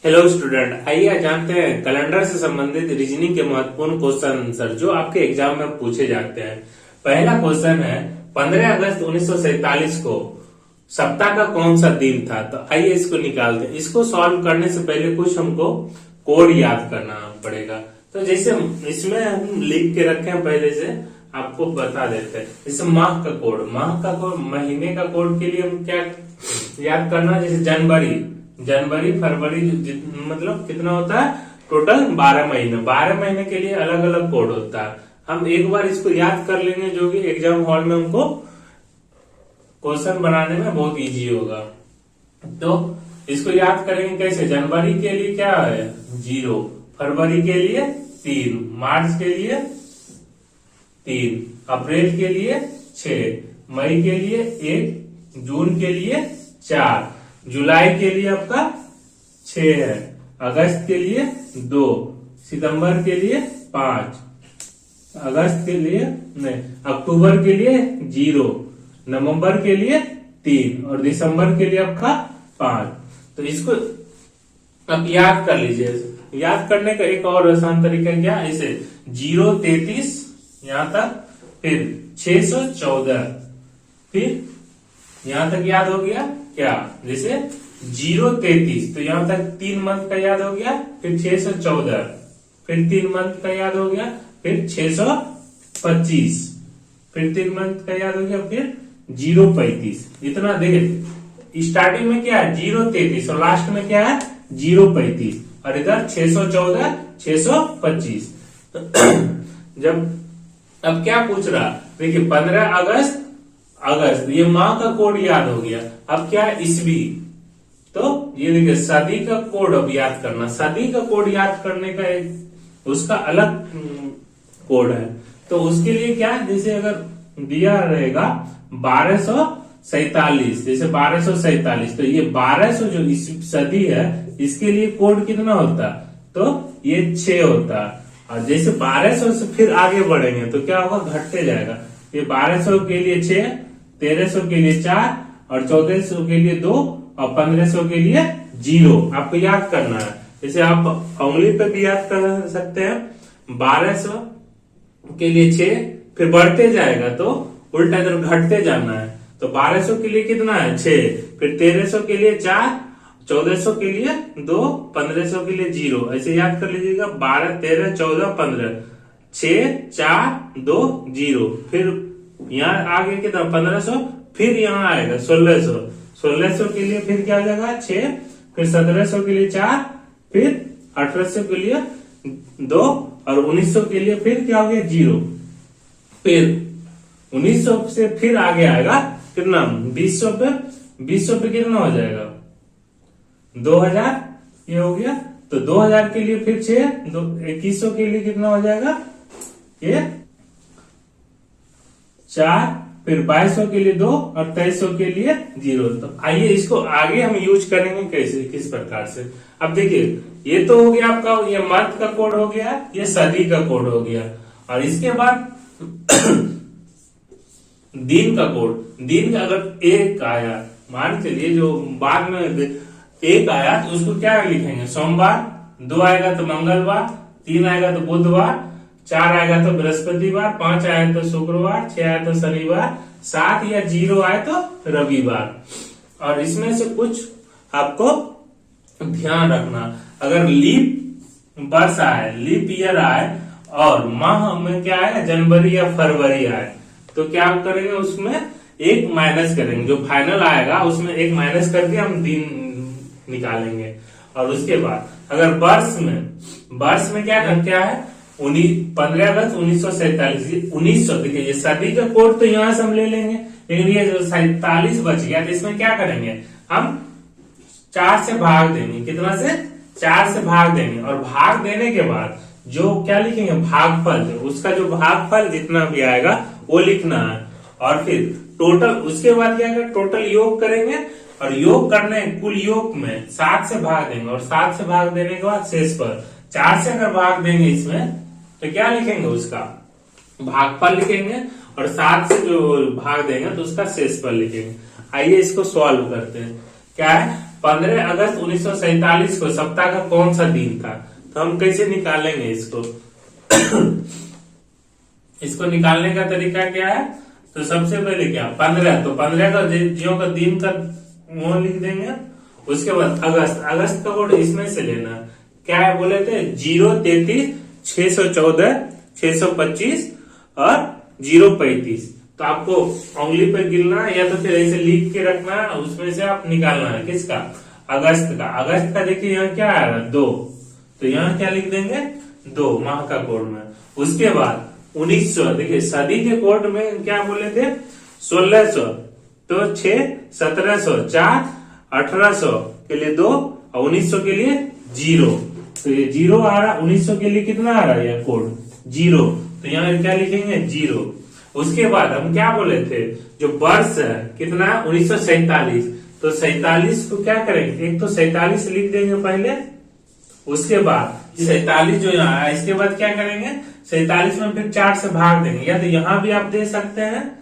Hello student, आइए आज जानते हैं कैलेंडर से संबंधित रीजनिंग के महत्वपूर्ण क्वेश्चन आंसर जो आपके एग्जाम में पूछे जाते हैं। पहला क्वेश्चन है 15 अगस्त 1947 को सप्ताह का कौन सा दिन था। तो आइए इसको निकालते हैं। इसको सॉल्व करने से पहले कुछ हमको कोड याद करना पड़ेगा। तो जैसे इसमें हम लिख के रखे हैं, पहले से आपको बता देते हैं। जैसे माह का कोड, महीने का कोड के लिए हम क्या याद करना है। जैसे जनवरी फरवरी मतलब कितना होता है, टोटल 12 महीने। 12 महीने के लिए अलग अलग कोड होता है। हम एक बार इसको याद कर लेंगे, जो कि एग्जाम हॉल में हमको क्वेश्चन बनाने में बहुत इजी होगा। तो इसको याद करेंगे कैसे। जनवरी के लिए क्या है 0, फरवरी के लिए 3, मार्च के लिए 3, अप्रैल के लिए 6, मई के लिए 1, जून के लिए 4, जुलाई के लिए आपका 6 है, अगस्त के लिए 2, सितंबर के लिए 5, अगस्त के लिए नहीं, अक्टूबर के लिए 0, नवंबर के लिए 3 और दिसंबर के लिए आपका 5। तो इसको अब याद कर लीजिए। याद करने का एक और आसान तरीका क्या, इसे 0 33 यहां तक, फिर 614, फिर यहां तक याद हो गया क्या। जैसे 0 33 तो यहां तक 3 मंथ का याद हो गया, फिर 614, फिर 3 मंथ का याद हो गया, फिर 625, फिर 3 मंथ का याद हो गया, फिर 0 35। इतना देखे स्टार्टिंग में क्या है 0 33 और लास्ट में क्या है 0 35 और इधर 614 625। जब अब क्या पूछ रहा, देखिए 15 अगस्त ये माह का कोड याद हो गया। अब क्या है ईस्वी, तो ये देखिए सदी का कोड अब याद करना। सदी का कोड याद करने का एक उसका अलग कोड है। तो उसके लिए क्या है, जैसे अगर दिया रहेगा 1247, जैसे 1247 तो ये 1200 जो सदी है इसके लिए कोड कितना होता, तो ये 6 होता। और जैसे 1200 से फिर आगे बढ़ेंगे तो क्या होगा, घटते जाएगा। ये 1200 के लिए 6, 1300 के लिए 4 और 1400 के लिए 2 और 1500 के लिए 0। आपको याद करना है। जैसे आप उंगली पे भी याद कर सकते हैं। 1200 के लिए 6, फिर बढ़ते जाएगा तो उल्टा इधर घटते जाना है। तो 1200 के लिए कितना है 6, फिर 1300 के लिए 4, 1400 के लिए 2, 1500 के लिए 0। ऐसे याद कर लीजिएगा 12 13 14 15, 6 4 2 0। फिर यहाँ आगे कितना 1500, फिर यहाँ आएगा 1600 के लिए फिर क्या हो जाएगा 6, फिर 1700 के लिए 4, फिर 1800 के लिए 2 और 1900 के लिए फिर क्या हो गया 0। फिर 1900 से फिर आगे आएगा कितना 2000 पे कितना हो जाएगा 2000, ये हो गया। तो 2000 के लिए फिर 6, 2100 के लिए कितना हो जाएगा ये 4, फिर 2200 के लिए 2 और 2300 के लिए 0। तो आइए इसको आगे हम यूज करेंगे कैसे, किस प्रकार से। अब देखिए ये तो हो गया आपका, ये मंथ का कोड हो गया, ये सदी का कोड हो गया। और इसके बाद दिन का कोड। दिन का अगर 1 आया, मान चलिए जो बाद में 1 आया तो उसको क्या लिखेंगे सोमवार, 2 आएगा तो मंगलवार, 3 आएगा तो बुधवार, 4 आएगा तो बृहस्पतिवार, 5 आया तो शुक्रवार, 6 आया तो शनिवार, 7 या 0 आए तो रविवार। और इसमें से कुछ आपको ध्यान रखना, अगर लीप वर्ष आए, लीप ईयर आए और माह में क्या आए जनवरी या फरवरी आए, तो क्या करेंगे उसमें 1 माइनस करेंगे। जो फाइनल आएगा उसमें 1 माइनस करके हम दिन निकालेंगे। और उसके बाद अगर वर्ष में क्या है 15 अगस्त 1947, 1900 देखिए ये सदी का कोड तो यहां से हम ले लेंगे, लेकिन ये जो 47 बच गया तो इसमें क्या करेंगे हम 4 से भाग देंगे। कितना से 4 से भाग देंगे। और भाग देने के बाद जो क्या लिखेंगे भागफल, उसका जो भागफल जितना भी आएगा वो लिखना है। और फिर टोटल, उसके बाद क्या करेंगे टोटल योग करेंगे और योग करने कुल योग में 7 से भाग देंगे। और 7 से भाग देने के बाद शेष पर 4 से अगर भाग देंगे इसमें तो क्या लिखेंगे उसका भागफल लिखेंगे। और 7 से जो भाग देंगे तो उसका शेषफल लिखेंगे। आइए इसको सॉल्व करते हैं। क्या है 15 अगस्त 1947 को सप्ताह का कौन सा दिन था? तो हम कैसे निकालेंगे इसको? इसको निकालने का तरीका क्या है? तो सबसे पहले क्या 15, तो 15 का जियो का दिन का वो लिख देंगे। उसके बाद अगस्त का कोड इसमें से लेना। क्या है बोले थे? 0, 33, 614, 625 और 035। तो आपको उंगली पे गिनना या तो फिर ऐसे लिख के रखना, उसमें से आप निकालना है किसका? अगस्त का। अगस्त का देखिए यहाँ क्या आएगा? 2, तो यहाँ क्या लिख देंगे? 2 माह का कोड में। उसके बाद 1900, देखिए सदी के कोड में क्या बोले थे? 1600, तो 6, 1700, 4, 1800 के लिए 2 और 1900 के लिए 0। तो ये 0 आ रहा। 1900 के लिए कितना आ रहा है यह कोड? 0, तो यहाँ क्या लिखेंगे? 0। उसके बाद हम क्या बोले थे? जो वर्ष है कितना? 1947। तो 47 को क्या करेंगे? एक तो 47 लिख देंगे पहले, उसके बाद 47 जो यहाँ है इसके बाद क्या करेंगे? 47 में फिर 4 से भाग देंगे, या तो यहाँ भी आप दे सकते हैं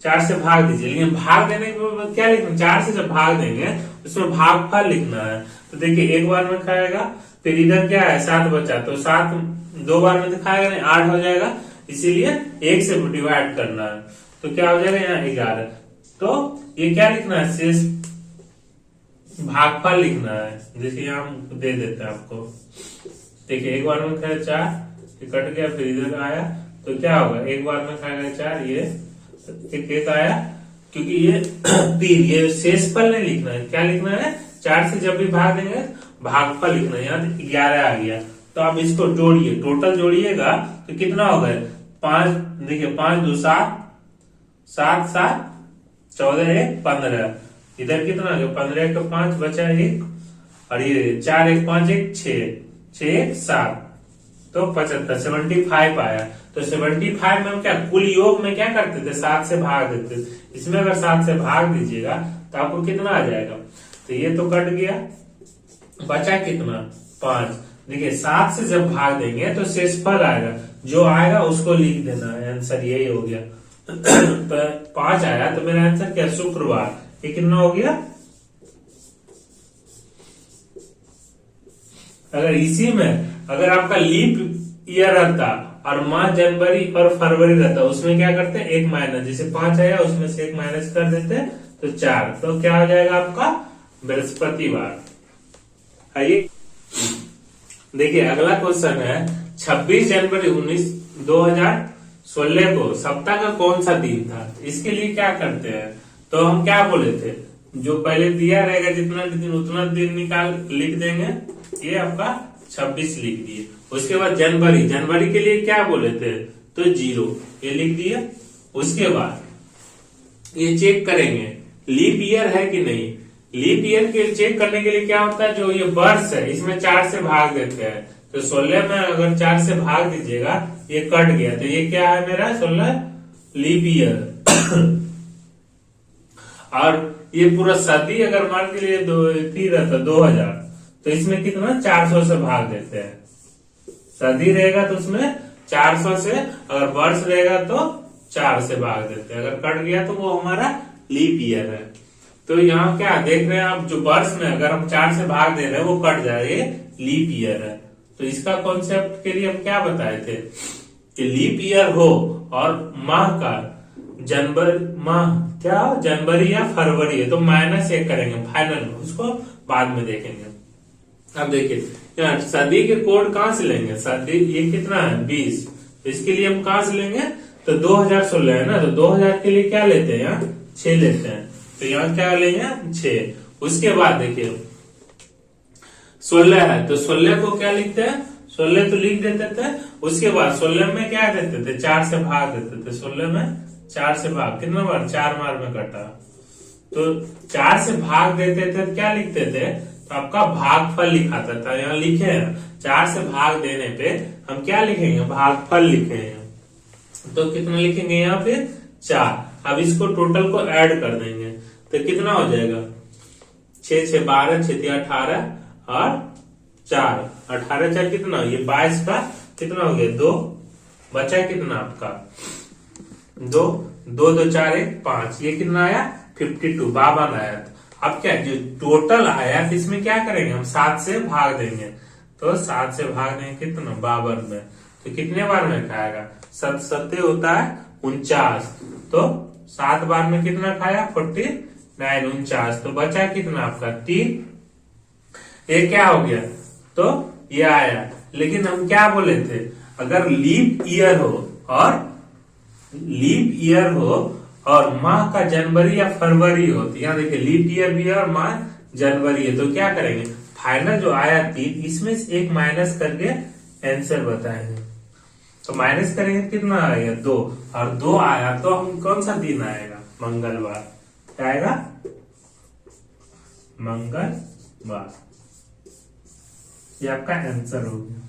4 से भाग दीजिए, लेकिन भाग देने के बाद क्या लिखना? 4 से जब भाग देंगे उसमें भागफल लिखना है। तो देखिए एक बार में खाएगा, फिर इधर क्या है? 7 बचा, तो 7 2 बार में दिखाएगा नहीं, 8 हो जाएगा, इसीलिए 1 से डिवाइड करना है। तो क्या हो जाएगा? यहाँ 11। तो ये क्या लिखना है? शेष भागफल लिखना है। देखिए यहाँ हम दे देते हैं आपको। देखिए एक बार में खाया 4, कट गया, फिर इधर आया, तो क्या होगा? एक बार में खाएगा 4, ये एक आया, क्योंकि ये 3, ये शेषफल नहीं लिखना है। क्या लिखना है? 4 से जब भी भाग देंगे भागफल लिखना है। यहाँ 11 आ गया, तो आप इसको जोड़िए, टोटल जोड़िएगा तो कितना होगा? 5, देखिए 5 2 7, 7 7 14 1 15। इधर कितना आ गया? 15 का 5 बचा 1, और ये 4 1 5 1 6, 6 1 7, तो 75, 75 आया। तो 75 में हम क्या कुल योग में क्या करते थे? 7 से भाग देते थे। इसमें अगर 7 से भाग दीजिएगा तो आपको कितना आ जाएगा? तो ये तो कट गया, बचा कितना? 5। देखिए 7 से जब भाग देंगे तो शेषफल आएगा, जो आएगा उसको लिख देना है। आंसर यही हो गया। तो 5 आया, तो मेरा आंसर क्या? शुक्रवार। ये कितना हो गया? अगर इसी में अगर आपका लीप ईयर रहता और माह जनवरी और फरवरी रहता, उसमें क्या करते हैं? 1 माइनस, जैसे 5 आया उसमें से 1 माइनस कर देते तो 4, तो क्या हो जाएगा आपका? बृहस्पतिवार। आइए देखिए अगला क्वेश्चन है 26 जनवरी 2016 को सप्ताह का कौन सा दिन था? इसके लिए क्या करते हैं? तो हम क्या बोले थे? जो पहले दिया रहेगा जितना दिन उतना दिन निकाल लिख देंगे। ये आपका 26 लिख दिए। उसके बाद जनवरी, जनवरी के लिए क्या बोले थे? तो 0, ये लिख दिया। उसके बाद ये चेक करेंगे लीप ईयर है कि नहीं। लीप ईयर के चेक करने के लिए क्या होता है? जो ये वर्ष है इसमें 4 से भाग देते हैं। तो 16 में अगर 4 से भाग दीजिएगा, ये कट गया, तो ये क्या है मेरा? 16 लीप ईयर। और ये पूरा सदी अगर मान के लिए 2000, तो इसमें कितना? 400 से भाग देते हैं। सदी रहेगा तो उसमें 400 से, अगर वर्ष रहेगा तो 4 से भाग देते हैं। अगर कट गया तो वो हमारा लीप ईयर है। तो यहाँ क्या देख रहे हैं आप? जो वर्ष में अगर हम 4 से भाग दे रहे हैं वो कट जाए, ये लीप ईयर है। तो इसका कॉन्सेप्ट के लिए हम क्या बताए थे कि लीप ईयर हो और माह का जनवरी या फरवरी है तो -1 करेंगे फाइनल, उसको बाद में देखेंगे। अब देखिए यहाँ सदी के कोड कहां से लेंगे? सदी ये कितना है? 20। इसके लिए हम कहां से लेंगे? तो 2016 है ना, तो 2000 के लिए क्या लेते हैं? यहाँ 6 लेते हैं, तो यहाँ क्या लेंगे? 6। उसके बाद देखिए 16 है, तो 16 को क्या लिखते हैं? 16 तो लिख देते थे। उसके बाद 16 में क्या देते थे? 4 से भाग देते थे। 16 में 4 से भाग कितना बार? 4 बार में कटा, तो 4 से भाग देते थे, क्या लिखते थे? तो आपका भागफल लिखाता था। यहाँ लिखे हैं 4 से भाग देने पे हम क्या लिखेंगे? भागफल लिखेंगे। तो कितना लिखेंगे यहाँ पे? 4। अब इसको टोटल को ऐड कर देंगे तो कितना हो जाएगा? 6 6 12, 6 3 18 और 4, 18 4 कितना? ये 22 का कितना हो गया? 2 बचा कितना आपका? 2 2 2 4 1 5, ये कितना आया? 52, 52 आया। अब क्या जो टोटल आया इसमें क्या करेंगे हम 7 से भाग देंगे। तो 7 से भाग देंगे कितना 52 में, तो कितने बार में खाएगा 7 सत्ते होता है 49, तो 7 बार में कितना खाया 49 49, तो बचा कितना आपका 3। ये क्या हो गया तो ये आया। लेकिन हम क्या बोले थे अगर लीप ईयर हो और माह का जनवरी या फरवरी हो, तो यहाँ देखिए लीप ईयर भी है और माह जनवरी है, तो क्या करेंगे फाइनल जो आया 3 इसमें से एक माइनस करके आंसर बताएंगे। तो माइनस करेंगे कितना आएगा 2, और 2 आया तो हम कौन सा दिन आएगा मंगलवार, क्या आएगा मंगलवार। ये आपका आंसर हो गया।